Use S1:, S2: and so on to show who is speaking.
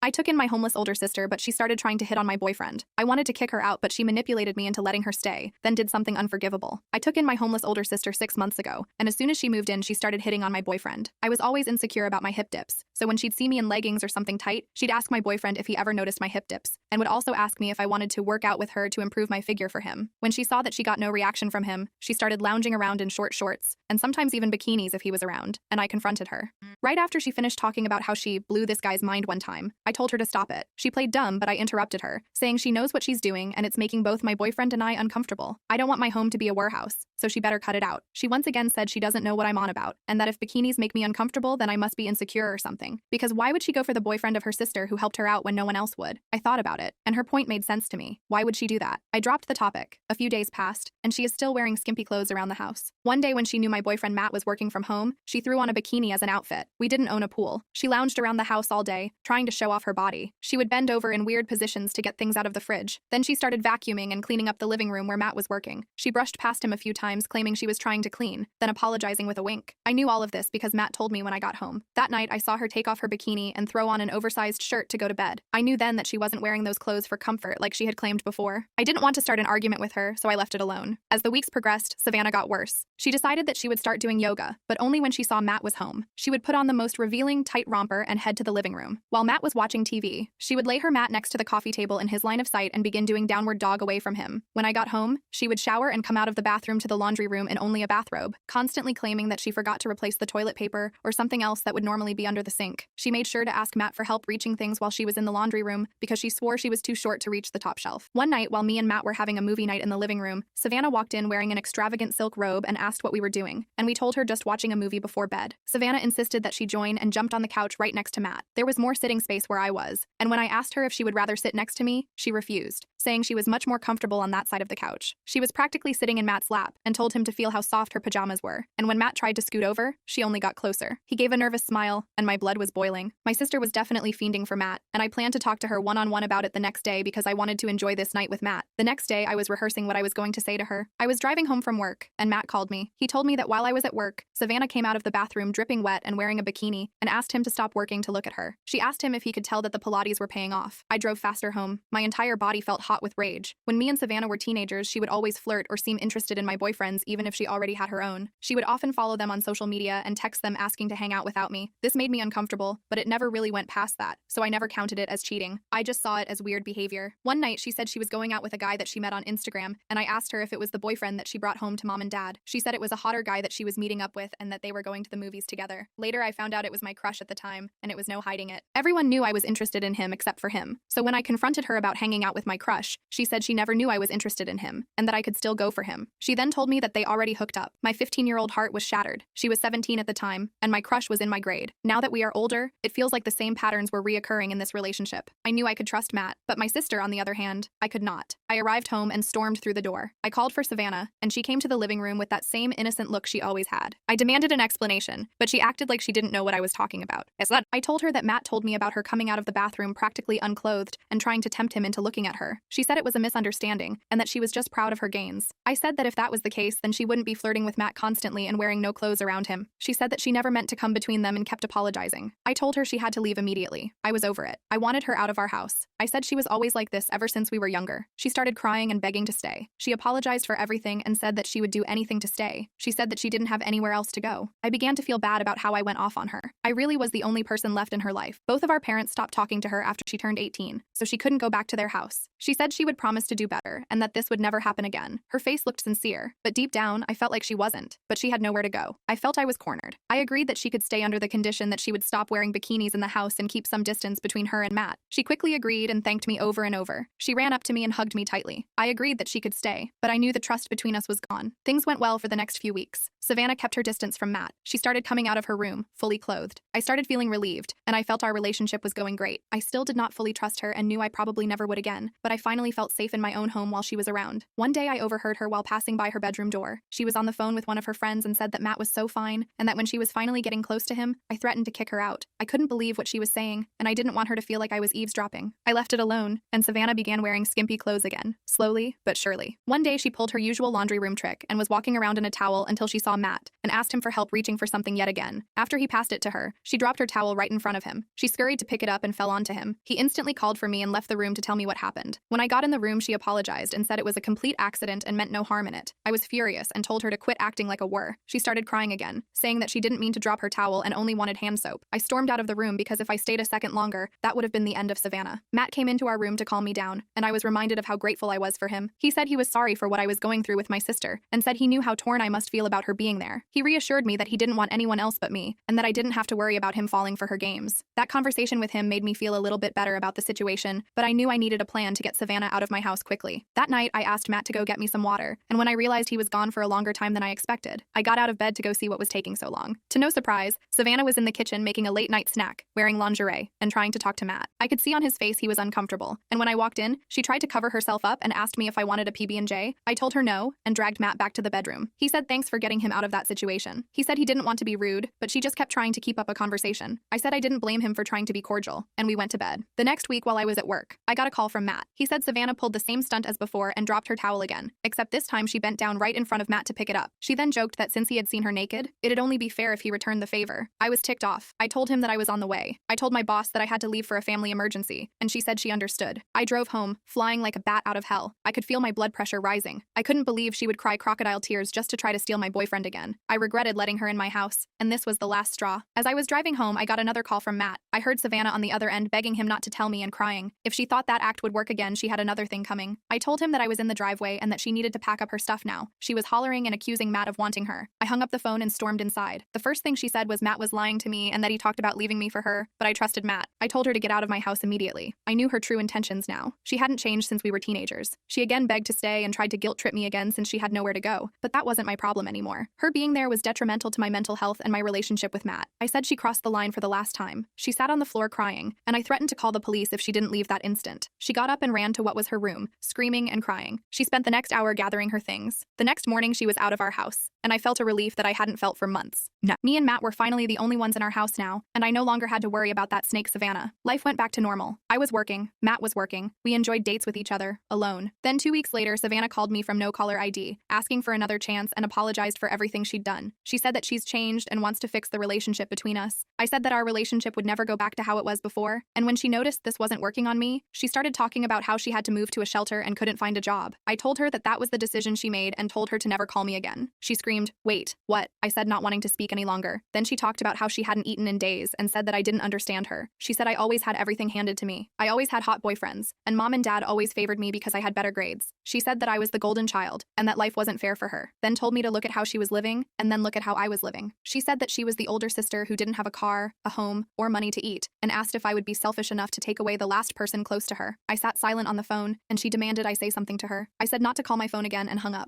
S1: I took in my homeless older sister, but she started trying to hit on my boyfriend. I wanted to kick her out, but she manipulated me into letting her stay, then did something unforgivable. I took in my homeless older sister 6 months ago, and as soon as she moved in, she started hitting on my boyfriend. I was always insecure about my hip dips, so when she'd see me in leggings or something tight, she'd ask my boyfriend if he ever noticed my hip dips, and would also ask me if I wanted to work out with her to improve my figure for him. When she saw that she got no reaction from him, she started lounging around in short shorts, and sometimes even bikinis if he was around, and I confronted her. Right after she finished talking about how she blew this guy's mind one time, I told her to stop it. She played dumb, but I interrupted her, saying she knows what she's doing and it's making both my boyfriend and I uncomfortable. I don't want my home to be a warehouse, so she better cut it out. She once again said she doesn't know what I'm on about, and that if bikinis make me uncomfortable, then I must be insecure or something. Because why would she go for the boyfriend of her sister who helped her out when no one else would? I thought about it, and her point made sense to me. Why would she do that? I dropped the topic. A few days passed, and she is still wearing skimpy clothes around the house. One day when she knew my boyfriend Matt was working from home, she threw on a bikini as an outfit. We didn't own a pool. She lounged around the house all day, trying to show off her body. She would bend over in weird positions to get things out of the fridge. Then she started vacuuming and cleaning up the living room where Matt was working. She brushed past him a few times, claiming she was trying to clean, then apologizing with a wink. I knew all of this because Matt told me when I got home. That night, I saw her take off her bikini and throw on an oversized shirt to go to bed. I knew then that she wasn't wearing those clothes for comfort like she had claimed before. I didn't want to start an argument with her, so I left it alone. As the weeks progressed, Savannah got worse. She decided that she would start doing yoga, but only when she saw Matt was home. She would put on the most revealing tight romper and head to the living room. While Matt was watching TV, she would lay her mat next to the coffee table in his line of sight and begin doing downward dog away from him. When I got home, she would shower and come out of the bathroom to the laundry room in only a bathrobe, constantly claiming that she forgot to replace the toilet paper or something else that would normally be under the sink. She made sure to ask Matt for help reaching things while she was in the laundry room because she swore she was too short to reach the top shelf. One night, while me and Matt were having a movie night in the living room, Savannah walked in wearing an extravagant silk robe and asked what we were doing, and we told her just watching a movie before bed. Savannah insisted that she join and jumped on the couch right next to Matt. There was more sitting space where I was, and when I asked her if she would rather sit next to me, she refused, saying she was much more comfortable on that side of the couch. She was practically sitting in Matt's lap and told him to feel how soft her pajamas were, and when Matt tried to scoot over, she only got closer. He gave a nervous smile, and my blood was boiling. My sister was definitely fiending for Matt, and I planned to talk to her one-on-one about it the next day because I wanted to enjoy this night with Matt. The next day, I was rehearsing what I was going to say to her. I was driving home from work, and Matt called me. He told me that while I was at work, Savannah came out of the bathroom dripping wet and wearing a bikini, and asked him to stop working to look at her. She asked him if he could tell that the Pilates were paying off. I drove faster home. My entire body felt hot with rage. When me and Savannah were teenagers, she would always flirt or seem interested in my boyfriends even if she already had her own. She would often follow them on social media and text them asking to hang out without me. This made me uncomfortable, but it never really went past that, so I never counted it as cheating. I just saw it as weird behavior. One night, she said she was going out with a guy that she met on Instagram, and I asked her if it was the boyfriend that she brought home to mom and dad. She said it was a hotter guy that she was meeting up with and that they were going to the movies together. Later, I found out it was my crush at the time, and it was no hiding it. Everyone knew I was interested in him except for him. So when I confronted her about hanging out with my crush, she said she never knew I was interested in him, and that I could still go for him. She then told me that they already hooked up. My 15-year-old heart was shattered. She was 17 at the time, and my crush was in my grade. Now that we are older, it feels like the same patterns were reoccurring in this relationship. I knew I could trust Matt, but my sister, on the other hand, I could not. I arrived home and stormed through the door. I called for Savannah, and she came to the living room with that same innocent look she always had. I demanded an explanation, but she acted like she didn't know what I was talking about. I told her that Matt told me about her coming out of the bathroom practically unclothed and trying to tempt him into looking at her. She said it was a misunderstanding and that she was just proud of her gains. I said that if that was the case, then she wouldn't be flirting with Matt constantly and wearing no clothes around him. She said that she never meant to come between them and kept apologizing. I told her she had to leave immediately. I was over it. I wanted her out of our house. I said she was always like this ever since we were younger. She started crying and begging to stay. She apologized for everything and said that she would do anything to stay. She said that she didn't have anywhere else to go. I began to feel bad about how I went off on her. I really was the only person left in her life. Both of our parents stopped talking to her after she turned 18, so she couldn't go back to their house. She said she would promise to do better and that this would never happen again. Her face looked sincere, but deep down, I felt like she wasn't. But she had nowhere to go. I felt I was cornered. I agreed that she could stay under the condition that she would stop wearing bikinis in the house and keep some distance between her and Matt. She quickly agreed and thanked me over and over. She ran up to me and hugged me tightly. I agreed that she could stay, but I knew the trust between us was gone. Things went well for the next few weeks. Savannah kept her distance from Matt. She started coming out of her room, fully clothed. I started feeling relieved, and I felt our relationship was going great. I still did not fully trust her and knew I probably never would again, but I finally felt safe in my own home while she was around. One day I overheard her while passing by her bedroom door. She was on the phone with one of her friends and said that Matt was so fine, and that when she was finally getting close to him, I threatened to kick her out. I couldn't believe what she was saying, and I didn't want her to feel like I was eavesdropping. I left it alone, and Savannah began wearing skimpy clothes again, slowly but surely. One day she pulled her usual laundry room trick and was walking around in a towel until she saw Matt, and asked him for help reaching for something yet again. After he passed it to her, she dropped her towel right in front of him. She scurried to pick it up up and fell onto him. He instantly called for me and left the room to tell me what happened. When I got in the room, she apologized and said it was a complete accident and meant no harm in it. I was furious and told her to quit acting like a whore. She started crying again, saying that she didn't mean to drop her towel and only wanted hand soap. I stormed out of the room because if I stayed a second longer, that would have been the end of Savannah. Matt came into our room to calm me down, and I was reminded of how grateful I was for him. He said he was sorry for what I was going through with my sister, and said he knew how torn I must feel about her being there. He reassured me that he didn't want anyone else but me, and that I didn't have to worry about him falling for her games. That conversation with him made me feel a little bit better about the situation, but I knew I needed a plan to get Savannah out of my house quickly. That night, I asked Matt to go get me some water, and when I realized he was gone for a longer time than I expected, I got out of bed to go see what was taking so long. To no surprise, Savannah was in the kitchen making a late-night snack, wearing lingerie, and trying to talk to Matt. I could see on his face he was uncomfortable, and when I walked in, she tried to cover herself up and asked me if I wanted a PB&J. I told her no, and dragged Matt back to the bedroom. He said thanks for getting him out of that situation. He said he didn't want to be rude, but she just kept trying to keep up a conversation. I said I didn't blame him for trying to be cordial, and we went to bed. The next week while I was at work, I got a call from Matt. He said Savannah pulled the same stunt as before and dropped her towel again, except this time she bent down right in front of Matt to pick it up. She then joked that since he had seen her naked, it'd only be fair if he returned the favor. I was ticked off. I told him that I was on the way. I told my boss that I had to leave for a family emergency, and she said she understood. I drove home, flying like a bat out of hell. I could feel my blood pressure rising. I couldn't believe she would cry crocodile tears just to try to steal my boyfriend again. I regretted letting her in my house, and this was the last straw. As I was driving home, I got another call from Matt. I heard Savannah on the other end begging him not to tell me and crying. If she thought that act would work again, she had another thing coming. I told him that I was in the driveway and that she needed to pack up her stuff now. She was hollering and accusing Matt of wanting her. I hung up the phone and stormed inside. The first thing she said was Matt was lying to me and that he talked about leaving me for her, but I trusted Matt. I told her to get out of my house immediately. I knew her true intentions now. She hadn't changed since we were teenagers. She again begged to stay and tried to guilt trip me again since she had nowhere to go, but that wasn't my problem anymore. Her being there was detrimental to my mental health and my relationship with Matt. I said she crossed the line for the last time. She sat on the floor crying, and I threatened to call the police if she didn't leave that instant. She got up and ran to what was her room, screaming and crying. She spent the next hour gathering her things. The next morning she was out of our house, and I felt a relief that I hadn't felt for months. No. Me and Matt were finally the only ones in our house now, and I no longer had to worry about that snake Savannah. Life went back to normal. I was working, Matt was working. We enjoyed dates with each other, alone. Then 2 weeks later, Savannah called me from no caller ID, asking for another chance and apologized for everything she'd done. She said that she's changed and wants to fix the relationship between us. I said that our relationship would never go back to how it was before, and when she noticed this wasn't working on me, she started talking about how she had to move to a shelter and couldn't find a job. I told her that that was the decision she made and told her to never call me again. She screamed, "Wait, what?" I said, not wanting to speak any longer. Then she talked about how she hadn't eaten in days and said that I didn't understand her. She said I always had everything handed to me. I always had hot boyfriends, and mom and dad always favored me because I had better grades. She said that I was the golden child and that life wasn't fair for her. Then told me to look at how she was living and then look at how I was living. She said that she was the older sister who didn't have a car, a home, or money to eat, and asked if I would be selfish enough to take away the last person close to her. I sat silent on the phone, and she demanded I say something to her. I said not to call my phone again and hung up.